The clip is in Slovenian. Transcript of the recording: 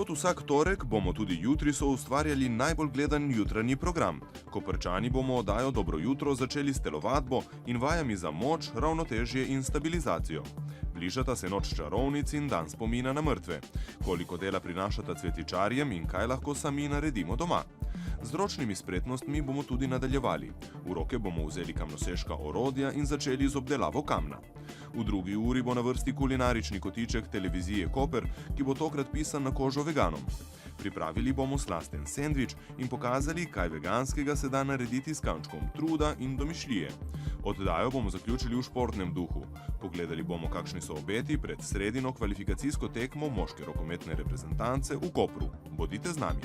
Kot vsak torek bomo tudi jutri soustvarjali najbolj gledan jutranji program. Koprčani bomo oddajo Dobro jutro začeli s telovadbo in vajami za moč, ravnotežje in stabilizacijo. Bližata se noč čarovnic in dan spomina na mrtve. Koliko dela prinašata cvetičarjem in kaj lahko sami naredimo doma. Z ročnimi spretnostmi bomo tudi nadaljevali. V roke bomo vzeli kamnoseška orodja in začeli z obdelavo kamna. V drugi uri bo na vrsti kulinarični kotiček televizije Koper, ki bo tokrat pisan na kožo veganom. Pripravili bomo slasten sendvič in pokazali, kaj veganskega se da narediti s kančkom truda in domišljije. Oddajo bomo zaključili v športnem duhu. Pogledali bomo, kakšni so obeti pred sredino kvalifikacijsko tekmo moške rokometne reprezentance v Kopru. Bodite z nami!